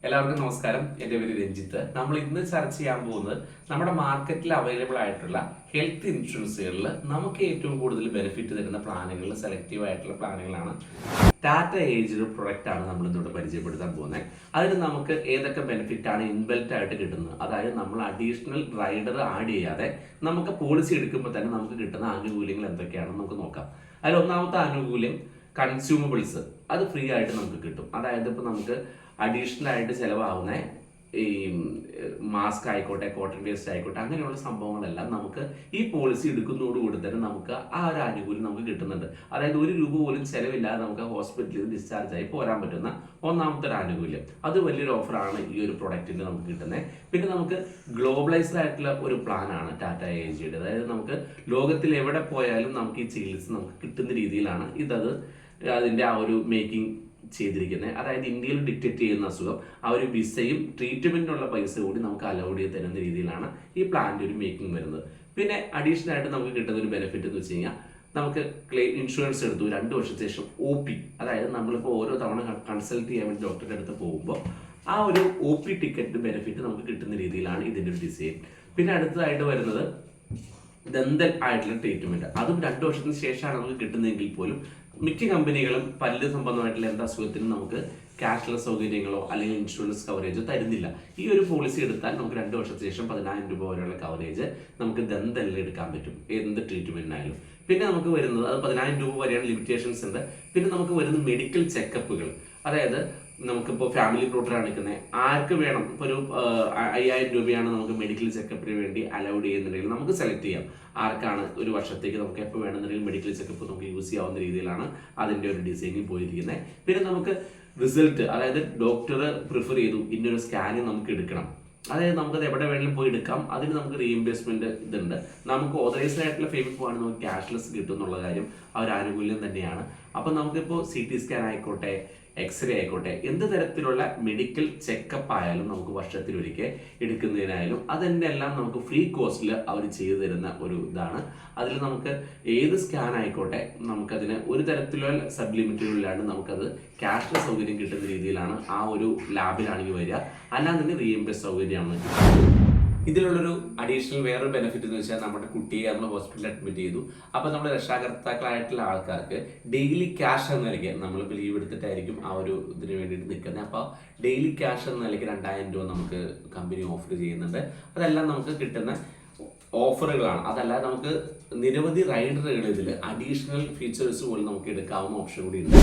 എല്ലാവർക്കും നമസ്കാരം. എൻ്റെ പേര് രഞ്ജിത്ത്. നമ്മൾ ഇന്ന് ചർച്ച ചെയ്യാൻ പോകുന്നത് നമ്മുടെ മാർക്കറ്റിൽ അവൈലബിൾ ആയിട്ടുള്ള ഹെൽത്ത് ഇൻഷുറൻസുകളിൽ നമുക്ക് ഏറ്റവും കൂടുതൽ ബെനിഫിറ്റ് തരുന്ന പ്ലാനുകളിൽ സെലക്റ്റീവ് ആയിട്ടുള്ള പ്ലാനുകളാണ്. ടാറ്റ ഏജ്ഡ് പ്രൊഡക്റ്റ് ആണ് നമ്മൾ ഇന്നോട് പരിചയപ്പെടുത്താൻ പോകുന്നത്. അതിന് നമുക്ക് ഏതൊക്കെ ബെനിഫിറ്റ് ആണ് ഇൻബിൽറ്റ് ആയിട്ട് കിട്ടുന്നത്, അതായത് നമ്മൾ അഡീഷണൽ റൈഡർ ആഡ് ചെയ്യാതെ നമുക്ക് പോളിസി എടുക്കുമ്പോൾ തന്നെ നമുക്ക് കിട്ടുന്ന ആനുകൂല്യങ്ങൾ എന്തൊക്കെയാണെന്ന് നമുക്ക് നോക്കാം. അതിൽ ഒന്നാമത്തെ ആനുകൂല്യം കൺസ്യൂമബിൾസ്, അത് ഫ്രീ ആയിട്ട് നമുക്ക് കിട്ടും. അതായത് ഇപ്പോൾ നമുക്ക് അഡീഷണൽ ആയിട്ട് ചിലവാകുന്ന ഈ മാസ്ക് ആയിക്കോട്ടെ, കോട്ടൺ വേസ്റ്റ് ആയിക്കോട്ടെ, അങ്ങനെയുള്ള സംഭവങ്ങളെല്ലാം നമുക്ക് ഈ പോളിസി എടുക്കുന്നതോടുകൂടി തന്നെ നമുക്ക് ആ ഒരു ആനുകൂല്യം നമുക്ക് കിട്ടുന്നുണ്ട്. അതായത് ₹1 പോലും ചിലവില്ലാതെ നമുക്ക് ഹോസ്പിറ്റലിൽ ഡിസ്ചാർജ് ആയി പോരാൻ പറ്റുന്ന ഒന്നാമത്തെ ഒരു ആനുകൂല്യം. അത് വലിയൊരു ഓഫറാണ് ഈ ഒരു പ്രൊഡക്റ്റിന് നമുക്ക് കിട്ടുന്നത്. പിന്നെ നമുക്ക് ഗ്ലോബലൈസ്ഡ് ആയിട്ടുള്ള ഒരു പ്ലാനാണ് ടാറ്റ ഏജിയുടെ. അതായത് നമുക്ക് ലോകത്തിൽ എവിടെ പോയാലും നമുക്ക് ഈ ചികിത്സ നമുക്ക് കിട്ടുന്ന രീതിയിലാണ് അതിൻ്റെ ആ ഒരു മേക്കിംഗ് ചെയ്തിരിക്കുന്നത്. അതായത് ഇന്ത്യയിൽ ഡിക്റ്റേറ്റ് ചെയ്യുന്ന അസുഖം ആ ഒരു വിസയും ട്രീറ്റ്മെന്റിനുള്ള പൈസ കൂടി നമുക്ക് അലൗഡ് ചെയ്ത് തരുന്ന രീതിയിലാണ് ഈ പ്ലാനിന്റെ ഒരു മേക്കിംഗ് വരുന്നത്. പിന്നെ അഡീഷണൽ ആയിട്ട് നമുക്ക് കിട്ടുന്ന ഒരു ബെനിഫിറ്റ് എന്ന് വെച്ച് കഴിഞ്ഞാൽ നമുക്ക് ഇൻഷുറൻസ് എടുത്തു 2 വർഷത്തിന് ശേഷം OP, അതായത് നമ്മളിപ്പോൾ ഓരോ തവണ കൺസൾട്ട് ചെയ്യാൻ വേണ്ടി ഡോക്ടറുടെ അടുത്ത് പോകുമ്പോൾ ആ ഒരു OP ടിക്കറ്റ് ബെനിഫിറ്റ് നമുക്ക് കിട്ടുന്ന രീതിയിലാണ് ഇതിൻ്റെ ഒരു ഡിസൈൻ. പിന്നെ അടുത്തതായിട്ട് വരുന്നത് ദന്തൽ ആയിട്ടുള്ള ട്രീറ്റ്മെന്റ്. അതും 2 വർഷത്തിന് ശേഷമാണ് നമുക്ക് കിട്ടുന്നതെങ്കിൽ പോലും മിക്ക കമ്പനികളും പല്ല് സംബന്ധമായിട്ടുള്ള എന്താ അസുഖത്തിനും നമുക്ക് ക്യാഷ്ലെസ് സൗകര്യങ്ങളോ അല്ലെങ്കിൽ ഇൻഷുറൻസ് കവറേജോ തരുന്നില്ല. ഈ ഒരു പോളിസി എടുത്താൽ നമുക്ക് 2 വർഷത്തിന് ശേഷം ₹10,000 വരെയുള്ള കവറേജ് നമുക്ക് ദന്തലിൽ എടുക്കാൻ പറ്റും, എന്ത് ട്രീറ്റ്മെന്റിനായാലും. പിന്നെ നമുക്ക് വരുന്നത് അത് ₹10,000 വരെയാണ് ലിമിറ്റേഷൻസ് ഉണ്ട്. പിന്നെ നമുക്ക് വരുന്ന മെഡിക്കൽ ചെക്കപ്പുകൾ, അതായത് നമുക്കിപ്പോൾ ഫാമിലി പ്ലോട്ടറാണ് നിൽക്കുന്നത്, ആർക്ക് വേണം, ഇപ്പോൾ ഒരു ₹5,000 നമുക്ക് മെഡിക്കൽ ചെക്കപ്പിന് വേണ്ടി അലൗഡ് ചെയ്യുന്നുണ്ടെങ്കിൽ നമുക്ക് സെലക്ട് ചെയ്യാം ആർക്കാണ് ഒരു വർഷത്തേക്ക് നമുക്ക് എപ്പോൾ വേണമെന്നുണ്ടെങ്കിൽ മെഡിക്കൽ ചെക്കപ്പ് നമുക്ക് യൂസ് ചെയ്യാവുന്ന രീതിയിലാണ് അതിൻ്റെ ഒരു ഡിസൈനിങ് പോയിരിക്കുന്നത്. പിന്നെ നമുക്ക് റിസൾട്ട്, അതായത് ഡോക്ടർ പ്രിഫർ ചെയ്തു ഇന്നൊരു സ്കാനിങ് നമുക്ക് എടുക്കണം, അതായത് നമുക്കത് എവിടെ വേണമെങ്കിലും പോയി എടുക്കാം. അതിന് നമുക്ക് റീഇംബേഴ്സ്മെന്റ് ഇതുണ്ട്. നമുക്ക് ഓതറൈസ്ഡ് ആയിട്ടുള്ള ഫേമിൽ പോകാൻ നമുക്ക് ക്യാഷ്ലെസ് കിട്ടും എന്നുള്ള കാര്യം ആ ഒരു ആനുകൂല്യം തന്നെയാണ്. അപ്പം നമുക്കിപ്പോൾ CT സ്കാൻ ആയിക്കോട്ടെ, എക്സ്റേ ആയിക്കോട്ടെ, എന്ത് തരത്തിലുള്ള മെഡിക്കൽ ചെക്കപ്പ് ആയാലും നമുക്ക് വർഷത്തിലൊരിക്കൽ എടുക്കുന്നതിനായാലും അതിനെല്ലാം നമുക്ക് ഫ്രീ കോസ്റ്റിൽ അവർ ചെയ്തു തരുന്ന ഒരു ഇതാണ്. അതിൽ നമുക്ക് ഏത് സ്കാൻ ആയിക്കോട്ടെ നമുക്കതിന് ഒരു തരത്തിലുള്ള സബ് ലിമിറ്റുകളിലാണ് നമുക്കത് ക്യാഷ്ലെസ് സൗകര്യം കിട്ടുന്ന രീതിയിലാണ് ആ ഒരു ലാബിലാണെങ്കിൽ വരിക. അല്ലാതെ റീഇംബേഴ്സ് സൗകര്യമാണ്. ഇതിലുള്ളൊരു അഡീഷണൽ വേറൊരു ബെനിഫിറ്റ് എന്ന് വെച്ചാൽ നമ്മുടെ കുട്ടിയെ നമ്മൾ ഹോസ്പിറ്റലിൽ അഡ്മിറ്റ് ചെയ്തു. അപ്പോൾ നമ്മൾ രക്ഷാകർത്താക്കളായിട്ടുള്ള ആൾക്കാർക്ക് ഡെയിലി ക്യാഷ് എന്ന നിലയ്ക്ക്, നമ്മളിപ്പോൾ ലീവ് എടുത്തിട്ടായിരിക്കും ആ ഒരു ഇതിന് വേണ്ടിയിട്ട് നിൽക്കുന്നത്, അപ്പോൾ ഡെയിലി ക്യാഷ് എന്ന നിലയ്ക്ക് ₹2,000 നമുക്ക് കമ്പനി ഓഫർ ചെയ്യുന്നുണ്ട്. അതെല്ലാം നമുക്ക് കിട്ടുന്ന ഓഫറുകളാണ്. അതല്ലാതെ നമുക്ക് നിരവധി റൈഡറുകൾ ഇതിൽ അഡീഷണൽ ഫീച്ചേഴ്സ് പോലും നമുക്ക് എടുക്കാവുന്ന ഓപ്ഷൻ കൂടി ഉണ്ട്.